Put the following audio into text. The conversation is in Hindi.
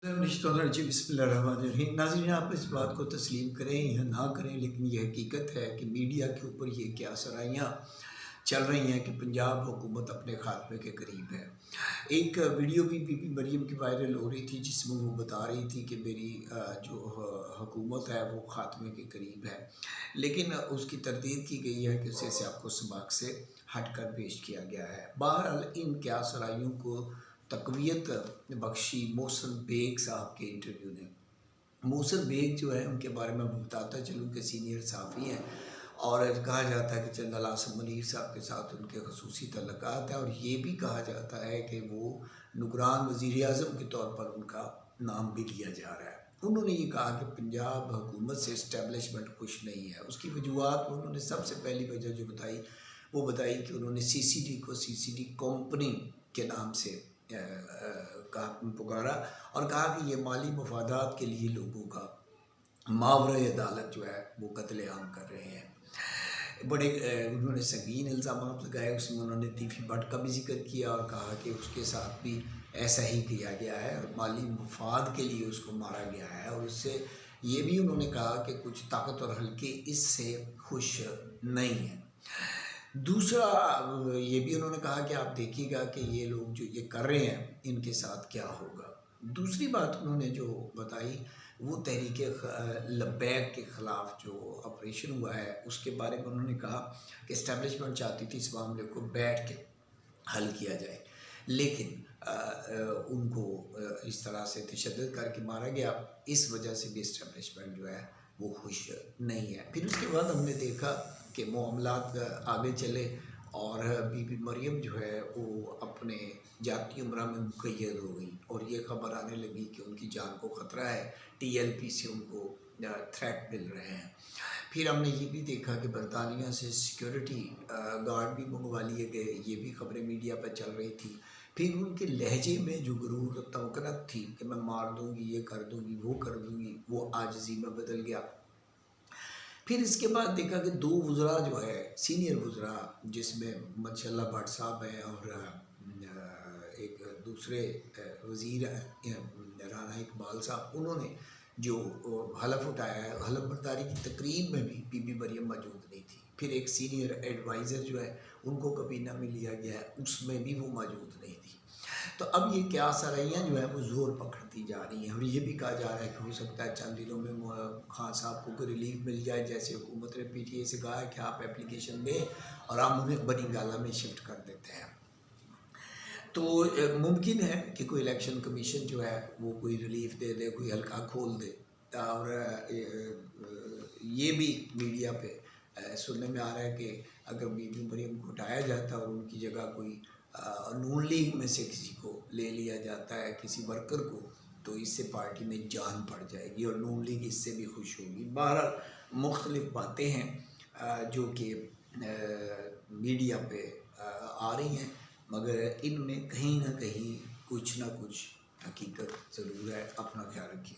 बिस्मिल्लाहिर्रहमानिर्रहीम। नाज़रीन, आप इस बात को तस्लीम करें या ना करें, लेकिन यह हकीकत है कि मीडिया के ऊपर ये क्या सराहियाँ चल रही हैं कि पंजाब हुकूमत अपने खात्मे के करीब है। एक वीडियो भी बीबी मरियम की वायरल हो रही थी, जिसमें वो बता रही थी कि मेरी जो हुकूमत है वो खात्मे के करीब है, लेकिन उसकी तरदीद की गई है कि उसे सियाको सबाक से हट कर पेश किया गया है। बहरहाल इन क्या सराहियों को तक़वियत बख्शी मोहसिन बेग साहब के इंटरव्यू ने। मोहसिन बेग जो है, उनके बारे में बताता चलूँ कि सीनियर सहाफ़ी हैं और कहा जाता है कि जनरल आसिम मुनीर साहब के साथ उनके ख़ुसूसी तल्लुकात हैं, और ये भी कहा जाता है कि वो निगरान वज़ीर आज़म के तौर पर उनका नाम भी लिया जा रहा है। उन्होंने ये कहा कि पंजाब हुकूमत से इस्टेब्लिशमेंट खुश नहीं है। उसकी वजूहत उन्होंने सबसे पहली वजह जो बताई, वो बताई कि उन्होंने CCD को CCD कंपनी के नाम से पुकारा और कहा कि ये माली मफादात के लिए लोगों का मावरे अदालत जो है वो कत्लेआम कर रहे हैं। बड़े उन्होंने संगीन इल्ज़ाम लगाए। उसमें उन्होंने तीफी भट्ट का भी जिक्र किया और कहा कि उसके साथ भी ऐसा ही किया गया है और माली मफाद के लिए उसको मारा गया है। और उससे ये भी उन्होंने कहा कि कुछ ताकत और हल्के इससे खुश नहीं हैं। दूसरा ये भी उन्होंने कहा कि आप देखिएगा कि ये लोग जो ये कर रहे हैं इनके साथ क्या होगा। दूसरी बात उन्होंने जो बताई वो तहरीक लब्बैक के ख़िलाफ़ जो ऑपरेशन हुआ है उसके बारे में उन्होंने कहा कि इस्टेब्लिशमेंट चाहती थी इस मामले को बैठ के हल किया जाए, लेकिन उनको इस तरह से तशद्दुद करके मारा गया। इस वजह से भी इस्टेब्लिशमेंट जो है वो खुश नहीं है। फिर उसके बाद हमने देखा कि मामलात आगे चले और बीबी मरियम जो है वो अपने जाती उम्र में मुक़य्यद हो गई और ये ख़बर आने लगी कि उनकी जान को ख़तरा है, TLP से उनको थ्रेट मिल रहे हैं। फिर हमने ये भी देखा कि बरतानिया से सिक्योरिटी गार्ड भी मंगवा लिए गए, ये भी ख़बरें मीडिया पर चल रही थी। फिर उनके लहजे में जो गुरूर तमकनत थी कि मैं मार दूँगी, ये कर दूँगी, वो कर दूँगी, वो आजिज़ी में बदल गया। फिर इसके बाद देखा कि दो वज़रा जो है सीनियर वज़रा, जिसमें माशाअल्लाह भट्ट साहब हैं और एक दूसरे वज़ीर राना इकबाल साहब, उन्होंने जो हलफ उठाया है, हलफ बर्दारी की तकरीब में भी बीबी मरियम मौजूद नहीं थी। फिर एक सीनियर एडवाइज़र जो है उनको कबीना में लिया गया है, उसमें भी वो मौजूद नहीं थी। तो अब ये क्या सराहियाँ जो है वो ज़ोर पकड़ती जा रही हैं और ये भी कहा जा रहा है कि हो सकता है चंद दिनों में खान साहब को कोई रिलीफ मिल जाए, जैसे हुकूमत ने PTA से कहा है कि आप एप्लीकेशन दें और हम उन्हें बनिंगाला में शिफ्ट कर देते हैं। तो मुमकिन है कि कोई इलेक्शन कमीशन जो है वो कोई रिलीफ दे दे, कोई हल्का खोल दे। और ये भी मीडिया पे सुनने में आ रहा है कि अगर बीबी मरियम को हटाया जाता और उनकी जगह कोई नून लीग में से किसी को ले लिया जाता है, किसी वर्कर को, तो इससे पार्टी में जान पड़ जाएगी और नून लीग इससे भी खुश होगी। बहरहाल मुख्तलिफ बातें हैं जो कि मीडिया पे आ रही हैं, मगर इनमें कहीं ना कहीं कुछ ना कुछ हकीकत ज़रूर है। अपना ख्याल रखिए।